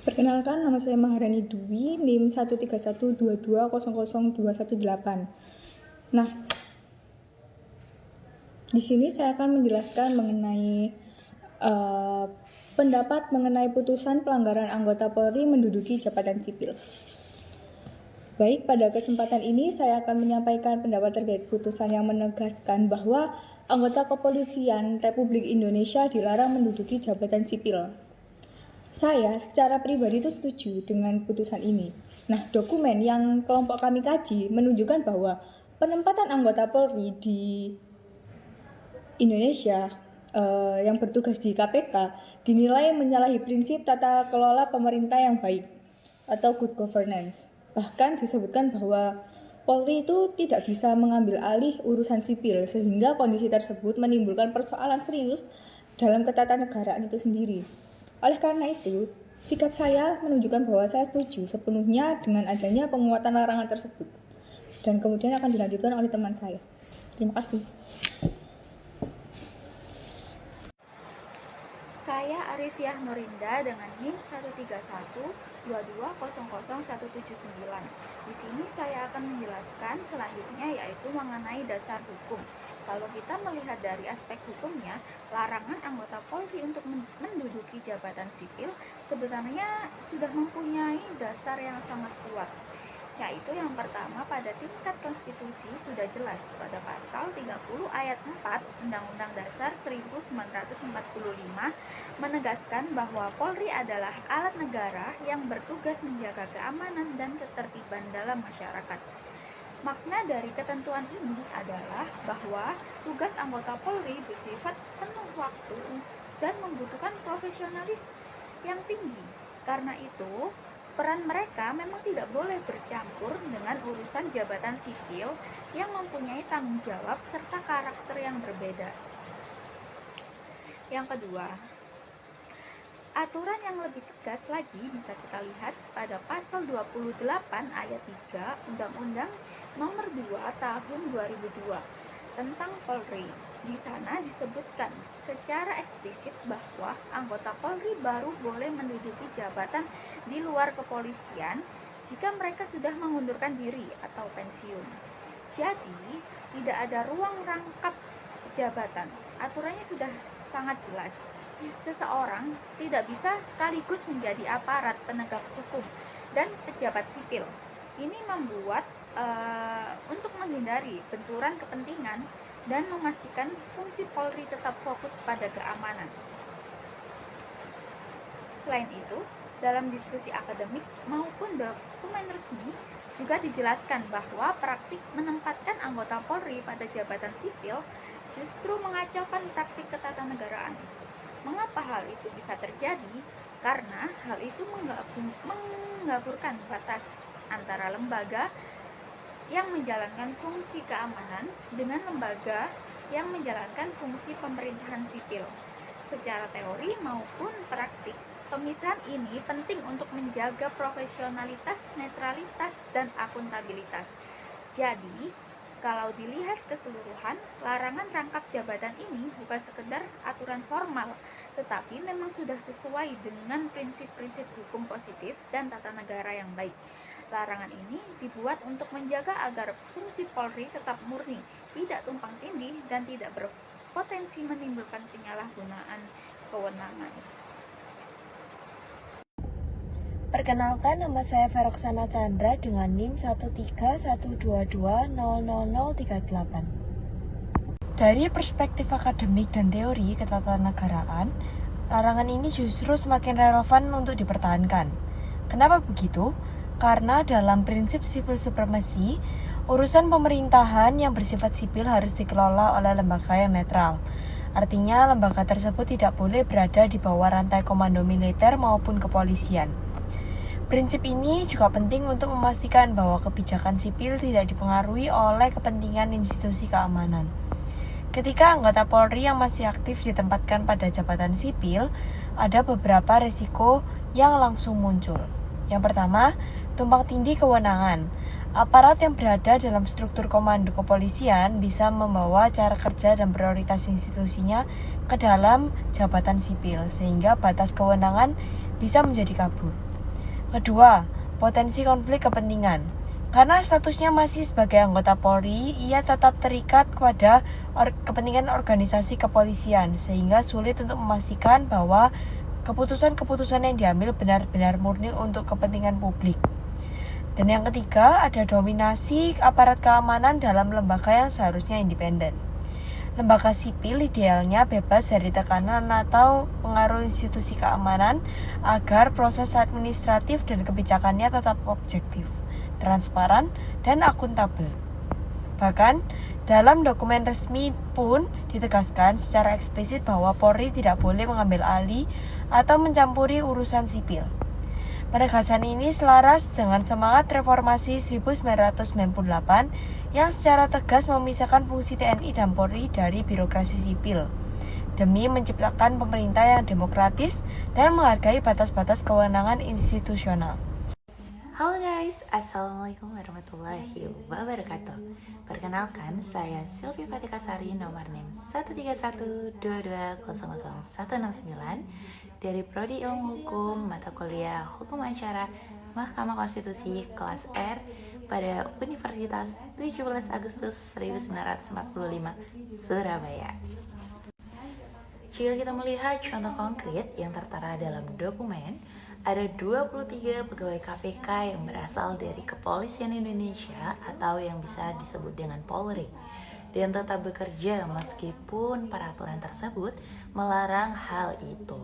Perkenalkan, nama saya Maharani Dwi, NIM 13122000218. Nah, di sini saya akan menjelaskan mengenai pendapat mengenai putusan pelanggaran anggota Polri menduduki jabatan sipil. Baik, pada kesempatan ini saya akan menyampaikan pendapat terkait putusan yang menegaskan bahwa anggota kepolisian Republik Indonesia dilarang menduduki jabatan sipil. Saya secara pribadi itu setuju dengan putusan ini. Nah, dokumen yang kelompok kami kaji menunjukkan bahwa penempatan anggota Polri di Indonesia yang bertugas di KPK dinilai menyalahi prinsip tata kelola pemerintah yang baik atau good governance. Bahkan disebutkan bahwa Polri itu tidak bisa mengambil alih urusan sipil sehingga kondisi tersebut menimbulkan persoalan serius dalam ketatanegaraan itu sendiri. Oleh karena itu, sikap saya menunjukkan bahwa saya setuju sepenuhnya dengan adanya penguatan larangan tersebut. Dan kemudian akan dilanjutkan oleh teman saya. Terima kasih. Saya Arifiah Nurinda dengan NIM 13122000179. Di sini saya akan menjelaskan selanjutnya yaitu mengenai dasar hukum. Kalau kita melihat dari aspek hukumnya, larangan anggota Polri untuk menduduki jabatan sipil sebenarnya sudah mempunyai dasar yang sangat kuat. Yaitu yang pertama, pada tingkat konstitusi sudah jelas pada pasal 30 ayat 4 Undang-Undang Dasar 1945 menegaskan bahwa Polri adalah alat negara yang bertugas menjaga keamanan dan ketertiban dalam masyarakat. Makna dari ketentuan ini adalah bahwa tugas anggota Polri bersifat penuh waktu dan membutuhkan profesionalis yang tinggi. Karena itu, peran mereka memang tidak boleh bercampur dengan urusan jabatan sipil yang mempunyai tanggung jawab serta karakter yang berbeda. Yang kedua, aturan yang lebih tegas lagi bisa kita lihat pada pasal 28 ayat 3 Undang-Undang Nomor 2 Tahun 2002 tentang Polri. Di sana disebutkan secara eksplisit bahwa anggota Polri baru boleh menduduki jabatan di luar kepolisian jika mereka sudah mengundurkan diri atau pensiun. Jadi, tidak ada ruang rangkap jabatan. Aturannya sudah sangat jelas. Seseorang tidak bisa sekaligus menjadi aparat penegak hukum dan pejabat sipil. Ini membuat untuk menghindari benturan kepentingan dan memastikan fungsi Polri tetap fokus pada keamanan. Selain itu, dalam diskusi akademik maupun dokumen resmi juga dijelaskan bahwa praktik menempatkan anggota Polri pada jabatan sipil justru mengacaukan praktik ketatanegaraan. Mengapa hal itu bisa terjadi? Karena hal itu menggabungkan batas antara lembaga yang menjalankan fungsi keamanan dengan lembaga yang menjalankan fungsi pemerintahan sipil. Secara teori maupun praktik, pemisahan ini penting untuk menjaga profesionalitas, netralitas, dan akuntabilitas. Jadi, kalau dilihat keseluruhan, larangan rangkap jabatan ini bukan sekedar aturan formal, tetapi memang sudah sesuai dengan prinsip-prinsip hukum positif dan tata negara yang baik. Larangan ini dibuat untuk menjaga agar fungsi Polri tetap murni, tidak tumpang tindih, dan tidak berpotensi menimbulkan penyalahgunaan kewenangan. Perkenalkan, nama saya Feroksana Chandra dengan NIM 13122000038. Dari perspektif akademik dan teori ketatanegaraan, larangan ini justru semakin relevan untuk dipertahankan. Kenapa begitu? Karena dalam prinsip civil supremacy, urusan pemerintahan yang bersifat sipil harus dikelola oleh lembaga yang netral. Artinya, lembaga tersebut tidak boleh berada di bawah rantai komando militer maupun kepolisian. Prinsip ini juga penting untuk memastikan bahwa kebijakan sipil tidak dipengaruhi oleh kepentingan institusi keamanan. Ketika anggota Polri yang masih aktif ditempatkan pada jabatan sipil, ada beberapa risiko yang langsung muncul. Yang pertama, tumpang tindih kewenangan. Aparat yang berada dalam struktur komando kepolisian bisa membawa cara kerja dan prioritas institusinya ke dalam jabatan sipil, sehingga batas kewenangan bisa menjadi kabur. Kedua, potensi konflik kepentingan. Karena statusnya masih sebagai anggota Polri, ia tetap terikat kepada kepentingan organisasi kepolisian, sehingga sulit untuk memastikan bahwa keputusan-keputusan yang diambil benar-benar murni untuk kepentingan publik. Dan yang ketiga, ada dominasi aparat keamanan dalam lembaga yang seharusnya independen. Lembaga sipil idealnya bebas dari tekanan atau pengaruh institusi keamanan agar proses administratif dan kebijakannya tetap objektif, transparan, dan akuntabel. Bahkan, dalam dokumen resmi pun ditegaskan secara eksplisit bahwa Polri tidak boleh mengambil alih atau mencampuri urusan sipil. Penegasan ini selaras dengan semangat reformasi 1998 yang secara tegas memisahkan fungsi TNI dan Polri dari birokrasi sipil, demi menciptakan pemerintah yang demokratis dan menghargai batas-batas kewenangan institusional. Halo guys, Assalamualaikum warahmatullahi wabarakatuh. Perkenalkan, saya Sylvia Fatikasari, nomor NIM 13122000169 dari Prodi Ilmu Hukum, mata kuliah Hukum Acara Mahkamah Konstitusi kelas R pada Universitas 17 Agustus 1945, Surabaya. Jika kita melihat contoh konkret yang tertera dalam dokumen, ada 23 pegawai KPK yang berasal dari Kepolisian Indonesia atau yang bisa disebut dengan Polri, dan tetap bekerja meskipun peraturan tersebut melarang hal itu.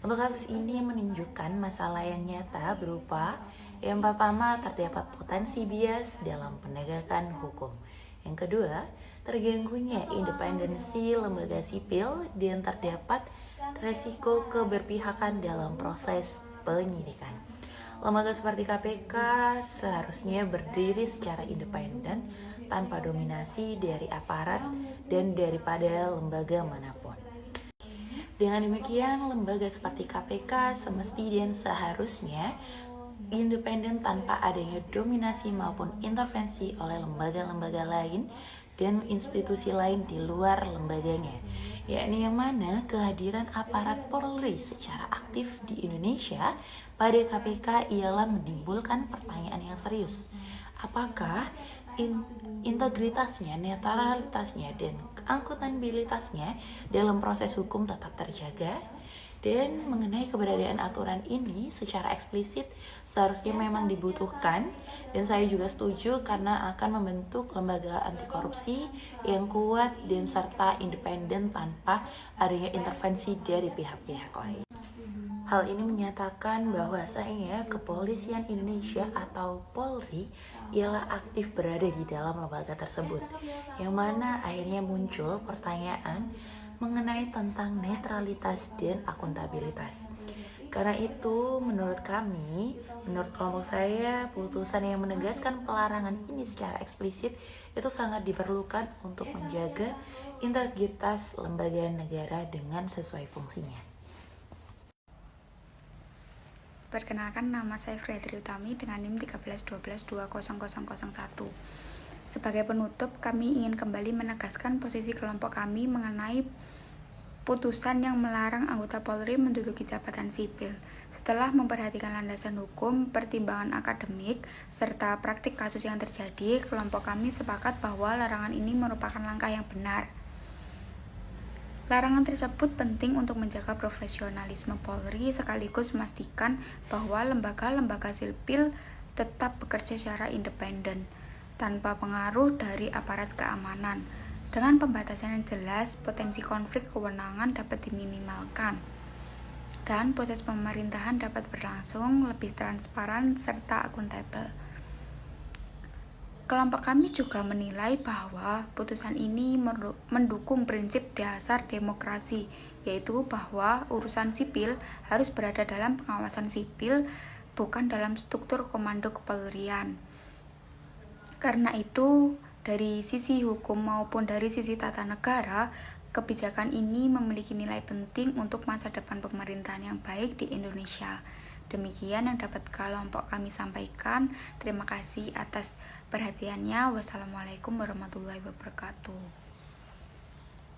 Untuk kasus ini menunjukkan masalah yang nyata berupa yang pertama, terdapat potensi bias dalam penegakan hukum. Yang kedua, terganggunya independensi lembaga sipil dan terdapat resiko keberpihakan dalam proses penyidikan. Lembaga seperti KPK seharusnya berdiri secara independen tanpa dominasi dari aparat dan daripada lembaga manapun. Dengan demikian, lembaga seperti KPK semestinya dan seharusnya independen tanpa adanya dominasi maupun intervensi oleh lembaga-lembaga lain dan institusi lain di luar lembaganya, yakni yang mana kehadiran aparat Polri secara aktif di Indonesia pada KPK ialah menimbulkan pertanyaan yang serius. Apakah integritasnya, netralitasnya, dan akuntabilitasnya dalam proses hukum tetap terjaga? Dan mengenai keberadaan aturan ini secara eksplisit seharusnya memang dibutuhkan, dan saya juga setuju karena akan membentuk lembaga anti korupsi yang kuat dan serta independen tanpa adanya intervensi dari pihak-pihak lain. Hal ini menyatakan bahwasanya Kepolisian Indonesia atau Polri ialah aktif berada di dalam lembaga tersebut, yang mana akhirnya muncul pertanyaan mengenai tentang netralitas dan akuntabilitas. Karena itu, menurut kelompok saya, putusan yang menegaskan pelarangan ini secara eksplisit itu sangat diperlukan untuk menjaga integritas lembaga negara dengan sesuai fungsinya. Perkenalkan, nama saya Fredri Utami dengan NIM 131220001. Sebagai penutup, kami ingin kembali menegaskan posisi kelompok kami mengenai putusan yang melarang anggota Polri menduduki jabatan sipil. Setelah memperhatikan landasan hukum, pertimbangan akademik, serta praktik kasus yang terjadi, kelompok kami sepakat bahwa larangan ini merupakan langkah yang benar. Larangan tersebut penting untuk menjaga profesionalisme Polri sekaligus memastikan bahwa lembaga-lembaga sipil tetap bekerja secara independen, tanpa pengaruh dari aparat keamanan. Dengan pembatasan yang jelas, potensi konflik kewenangan dapat diminimalkan, dan proses pemerintahan dapat berlangsung lebih transparan serta akuntabel. Kelompok kami juga menilai bahwa putusan ini mendukung prinsip dasar demokrasi, yaitu bahwa urusan sipil harus berada dalam pengawasan sipil, bukan dalam struktur komando kepolisian. Karena itu, dari sisi hukum maupun dari sisi tata negara, kebijakan ini memiliki nilai penting untuk masa depan pemerintahan yang baik di Indonesia. Demikian yang dapat kelompok kami sampaikan. Terima kasih atas perhatiannya. Wassalamualaikum warahmatullahi wabarakatuh.